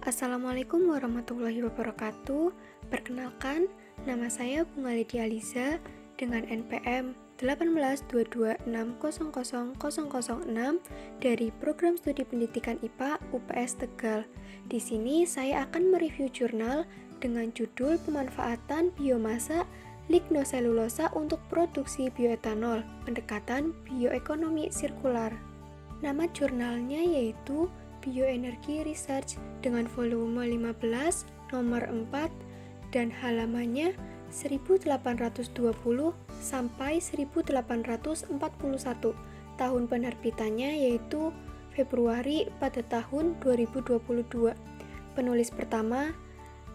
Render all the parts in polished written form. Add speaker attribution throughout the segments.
Speaker 1: Assalamualaikum warahmatullahi wabarakatuh. Perkenalkan, nama saya Bunga Lydia Aliza dengan NPM 1822600006 dari Program Studi Pendidikan IPA UPS Tegal. Di sini saya akan mereview jurnal dengan judul Pemanfaatan Biomasa Lignoselulosa untuk Produksi Bioetanol, Pendekatan Bioekonomi Sirkular. Nama jurnalnya yaitu Bioenergy Research dengan volume 15, nomor 4, dan halamannya 1820 sampai 1841. Tahun penerbitannya yaitu Februari pada tahun 2022. Penulis pertama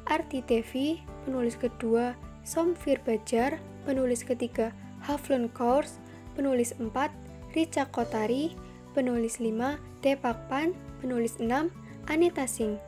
Speaker 1: Arti Devi, penulis kedua Somfir Bajar, penulis ketiga Havlon Kaurs, penulis 4 Richa Kotari, penulis 5 Deepak Pant, penulis 6 Anita Singh.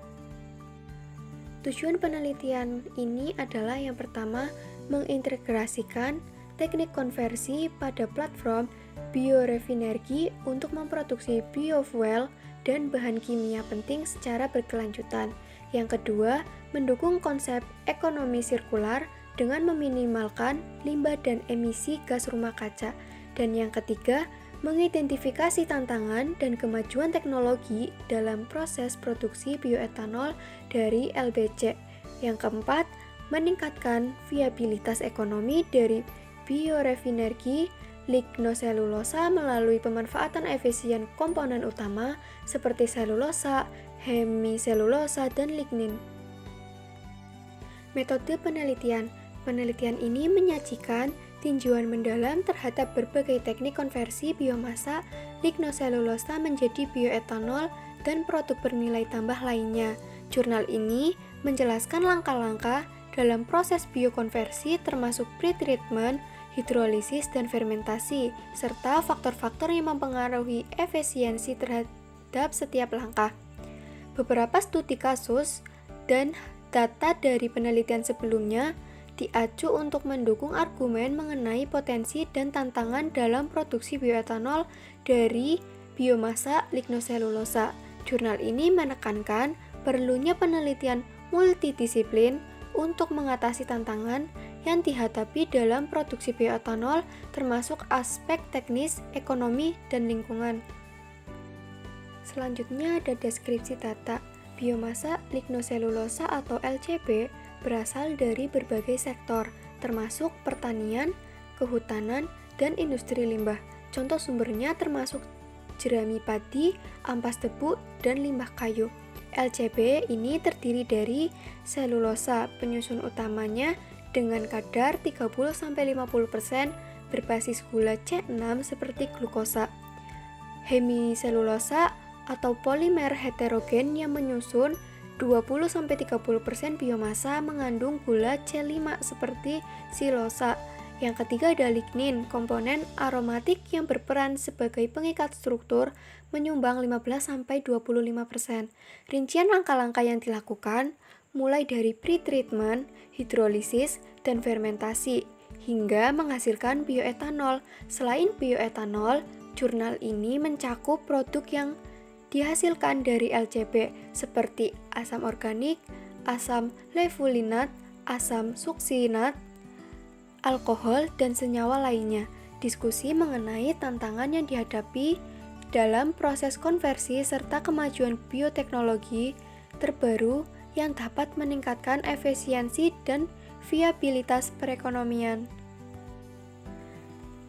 Speaker 1: Tujuan penelitian ini adalah yang pertama, mengintegrasikan teknik konversi pada platform biorefinergi untuk memproduksi biofuel dan bahan kimia penting secara berkelanjutan. Yang kedua, mendukung konsep ekonomi sirkular dengan meminimalkan limbah dan emisi gas rumah kaca. Dan yang ketiga, mengidentifikasi tantangan dan kemajuan teknologi dalam proses produksi bioetanol dari LBC. Yang keempat, meningkatkan viabilitas ekonomi dari biorefinergi lignoselulosa melalui pemanfaatan efisien komponen utama seperti selulosa, hemiselulosa, dan lignin. Metode penelitian. Penelitian ini menyajikan tinjauan mendalam terhadap berbagai teknik konversi biomasa lignoselulosa menjadi bioetanol dan produk bernilai tambah lainnya. Jurnal ini menjelaskan langkah-langkah dalam proses biokonversi termasuk pretreatment, hidrolisis, dan fermentasi, serta faktor-faktor yang mempengaruhi efisiensi terhadap setiap langkah. Beberapa studi kasus dan data dari penelitian sebelumnya diacu untuk mendukung argumen mengenai potensi dan tantangan dalam produksi bioetanol dari biomasa lignoselulosa. Jurnal ini menekankan perlunya penelitian multidisiplin untuk mengatasi tantangan yang dihadapi dalam produksi bioetanol termasuk aspek teknis, ekonomi, dan lingkungan. Selanjutnya ada deskripsi data. Biomasa lignoselulosa atau LCB berasal dari berbagai sektor, termasuk pertanian, kehutanan, dan industri limbah. Contoh sumbernya termasuk jerami padi, ampas debu, dan limbah kayu. LCB ini terdiri dari selulosa, penyusun utamanya dengan kadar 30-50% berbasis gula C6 seperti glukosa. Hemiselulosa atau polimer heterogen yang menyusun 20-30% biomasa mengandung gula C5 seperti silosa. Yang ketiga ada lignin, komponen aromatik yang berperan sebagai pengikat struktur menyumbang 15-25%. Rincian langkah-langkah yang dilakukan mulai dari pretreatment, hidrolisis, dan fermentasi hingga menghasilkan bioetanol. Selain bioetanol, jurnal ini mencakup produk yang dihasilkan dari LCB seperti asam organik, asam levulinat, asam suksinat, alkohol, dan senyawa lainnya. Diskusi mengenai tantangan yang dihadapi dalam proses konversi serta kemajuan bioteknologi terbaru yang dapat meningkatkan efisiensi dan viabilitas perekonomian.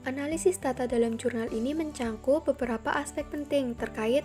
Speaker 1: Analisis data dalam jurnal ini mencangkup beberapa aspek penting terkait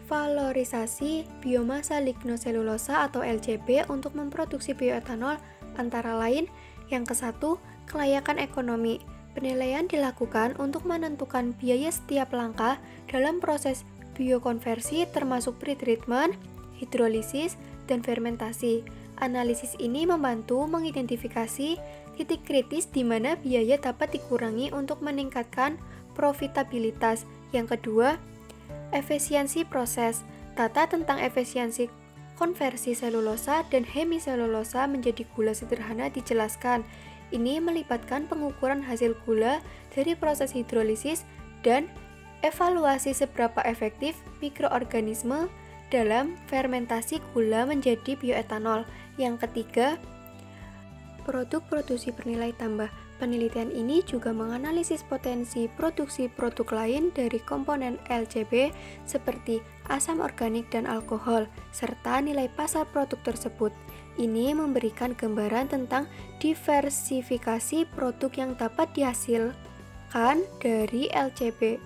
Speaker 1: valorisasi biomasa lignoselulosa atau LCB untuk memproduksi bioetanol, antara lain yang ke-1, kelayakan ekonomi. Penilaian dilakukan untuk menentukan biaya setiap langkah dalam proses biokonversi termasuk pretreatment, hidrolisis, dan fermentasi. Analisis ini membantu mengidentifikasi titik kritis di mana biaya dapat dikurangi untuk meningkatkan profitabilitas. Yang kedua, efisiensi proses. Data tentang efisiensi konversi selulosa dan hemiselulosa menjadi gula sederhana dijelaskan. Ini melibatkan pengukuran hasil gula dari proses hidrolisis dan evaluasi seberapa efektif mikroorganisme dalam fermentasi gula menjadi bioetanol. Yang ketiga, produk produksi bernilai tambah. Penelitian ini juga menganalisis potensi produksi produk lain dari komponen LCB seperti asam organik dan alkohol, serta nilai pasar produk tersebut. Ini memberikan gambaran tentang diversifikasi produk yang dapat dihasilkan dari LCB.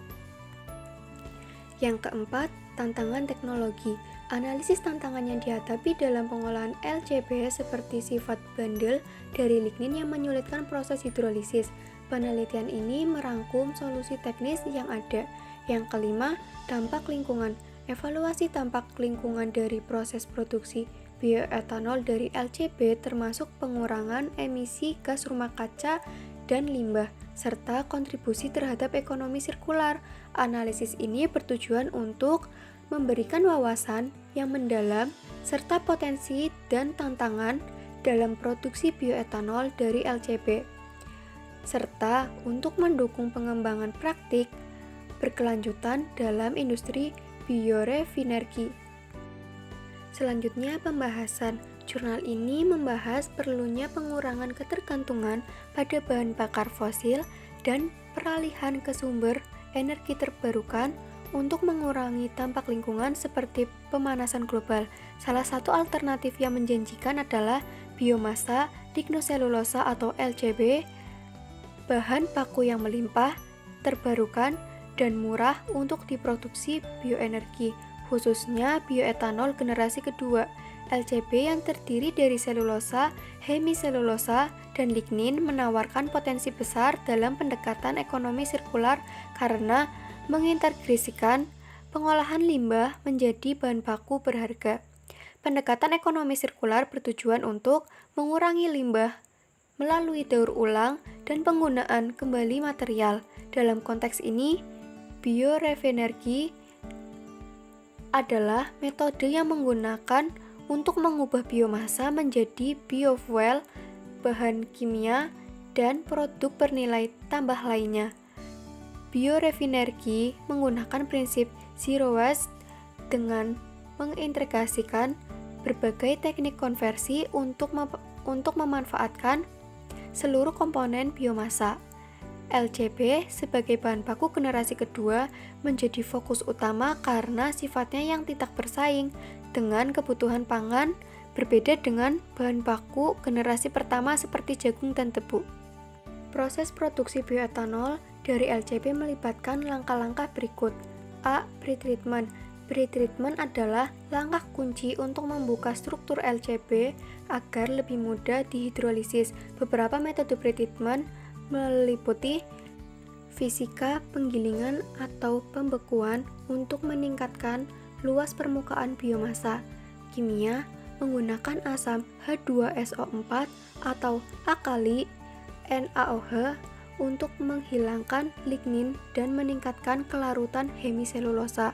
Speaker 1: Yang keempat, tantangan teknologi. Analisis tantangan yang dihadapi dalam pengolahan LCB seperti sifat bandel dari lignin yang menyulitkan proses hidrolisis. Penelitian ini merangkum solusi teknis yang ada. Yang kelima, dampak lingkungan. Evaluasi dampak lingkungan dari proses produksi bioetanol dari LCB termasuk pengurangan emisi gas rumah kaca dan limbah, serta kontribusi terhadap ekonomi sirkular. Analisis ini bertujuan untuk memberikan wawasan yang mendalam serta potensi dan tantangan dalam produksi bioetanol dari LCB, serta untuk mendukung pengembangan praktik berkelanjutan dalam industri biorefinergi. Selanjutnya, pembahasan. Jurnal ini membahas perlunya pengurangan ketergantungan pada bahan bakar fosil dan peralihan ke sumber energi terbarukan untuk mengurangi dampak lingkungan seperti pemanasan global. Salah satu alternatif yang menjanjikan adalah biomasa lignoselulosa atau LCB, bahan baku yang melimpah, terbarukan, dan murah untuk diproduksi bioenergi, khususnya bioetanol generasi kedua. LCB yang terdiri dari selulosa, hemiselulosa, dan lignin menawarkan potensi besar dalam pendekatan ekonomi sirkular karena mengintegrasikan pengolahan limbah menjadi bahan baku berharga. Pendekatan ekonomi sirkular bertujuan untuk mengurangi limbah melalui daur ulang dan penggunaan kembali material. Dalam konteks ini, biorefinergi adalah metode yang menggunakan untuk mengubah biomasa menjadi biofuel, bahan kimia, dan produk bernilai tambah lainnya. Biorefinergi menggunakan prinsip zero waste dengan mengintegrasikan berbagai teknik konversi untuk memanfaatkan seluruh komponen biomasa. LCB sebagai bahan baku generasi kedua menjadi fokus utama karena sifatnya yang tidak bersaing dengan kebutuhan pangan, berbeda dengan bahan baku generasi pertama seperti jagung dan tebu. Proses produksi bioetanol dari LCB melibatkan langkah-langkah berikut. A. Pretreatment. Pretreatment adalah langkah kunci untuk membuka struktur LCB agar lebih mudah dihidrolisis. Beberapa metode pretreatment meliputi fisika penggilingan atau pembekuan untuk meningkatkan luas permukaan biomasa. Kimia menggunakan asam H2SO4 atau akali NaOH untuk menghilangkan lignin dan meningkatkan kelarutan hemiselulosa.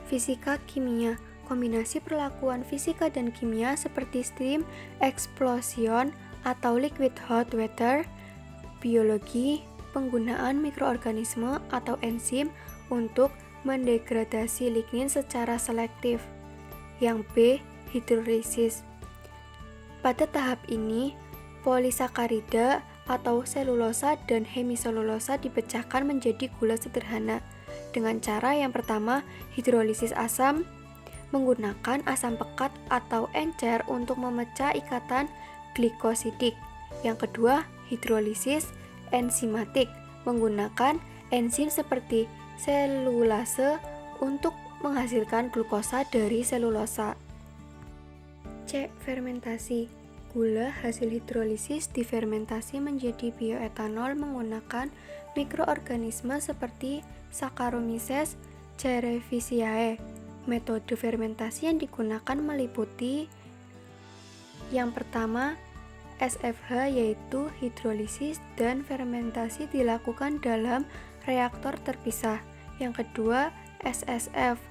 Speaker 1: Fisika kimia, kombinasi perlakuan fisika dan kimia seperti steam explosion atau liquid hot water. Biologi, penggunaan mikroorganisme atau enzim untuk mendegradasi lignin secara selektif. Yang B, hidrolisis. Pada tahap ini, polisakarida atau selulosa dan hemiselulosa dipecahkan menjadi gula sederhana. Dengan cara yang pertama, hidrolisis asam menggunakan asam pekat atau encer untuk memecah ikatan glikosidik. Yang kedua, hidrolisis enzimatik menggunakan enzim seperti selulase untuk menghasilkan glukosa dari selulosa. C. Fermentasi. Gula hasil hidrolisis difermentasi menjadi bioetanol menggunakan mikroorganisme seperti Saccharomyces cerevisiae. Metode fermentasi yang digunakan meliputi yang pertama, SFH yaitu hidrolisis dan fermentasi dilakukan dalam reaktor terpisah. Yang kedua, SSF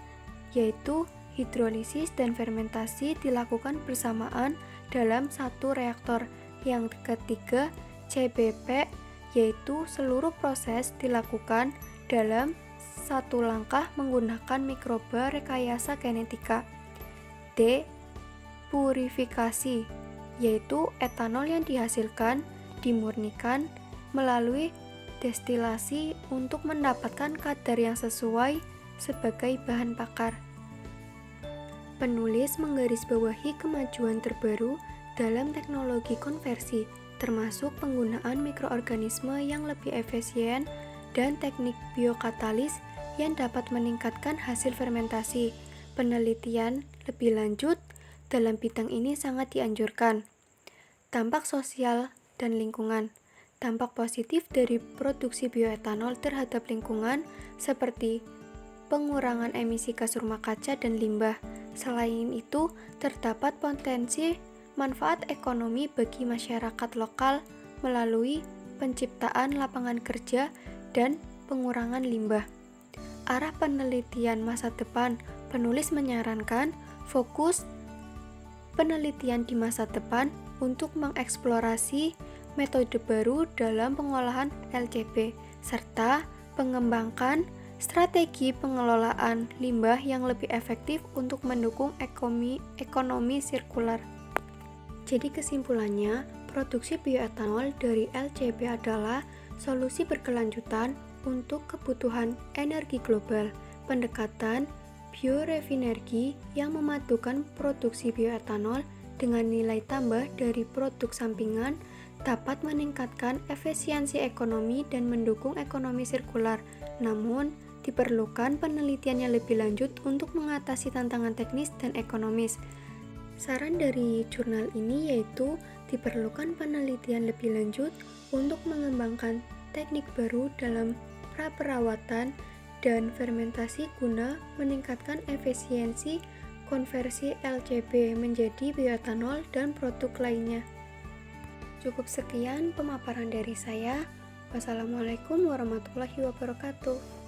Speaker 1: yaitu hidrolisis dan fermentasi dilakukan bersamaan dalam satu reaktor. Yang ketiga, CBP yaitu seluruh proses dilakukan dalam satu langkah menggunakan mikroba rekayasa genetika. D. Purifikasi, yaitu etanol yang dihasilkan dimurnikan melalui destilasi untuk mendapatkan kadar yang sesuai sebagai bahan bakar. Penulis menggarisbawahi kemajuan terbaru dalam teknologi konversi, termasuk penggunaan mikroorganisme yang lebih efisien dan teknik biokatalis yang dapat meningkatkan hasil fermentasi. Penelitian lebih lanjut dalam bidang ini sangat dianjurkan. Dampak sosial dan lingkungan. Dampak positif dari produksi bioetanol terhadap lingkungan seperti pengurangan emisi gas rumah kaca dan limbah. Selain itu, terdapat potensi manfaat ekonomi bagi masyarakat lokal melalui penciptaan lapangan kerja dan pengurangan limbah. Arah penelitian masa depan. Penulis menyarankan fokus penelitian di masa depan untuk mengeksplorasi metode baru dalam pengolahan LCB, serta mengembangkan strategi pengelolaan limbah yang lebih efektif untuk mendukung ekonomi sirkular. Jadi kesimpulannya, produksi bioetanol dari LCB adalah solusi berkelanjutan untuk kebutuhan energi global. Pendekatan biorefinergi yang memadukan produksi bioetanol dengan nilai tambah dari produk sampingan dapat meningkatkan efisiensi ekonomi dan mendukung ekonomi sirkular. Namun, diperlukan penelitian yang lebih lanjut untuk mengatasi tantangan teknis dan ekonomis. Saran dari jurnal ini yaitu diperlukan penelitian lebih lanjut untuk mengembangkan teknik baru dalam praperawatan dan fermentasi guna meningkatkan efisiensi konversi LCB menjadi bioetanol dan produk lainnya. Cukup sekian pemaparan dari saya. Wassalamualaikum warahmatullahi wabarakatuh.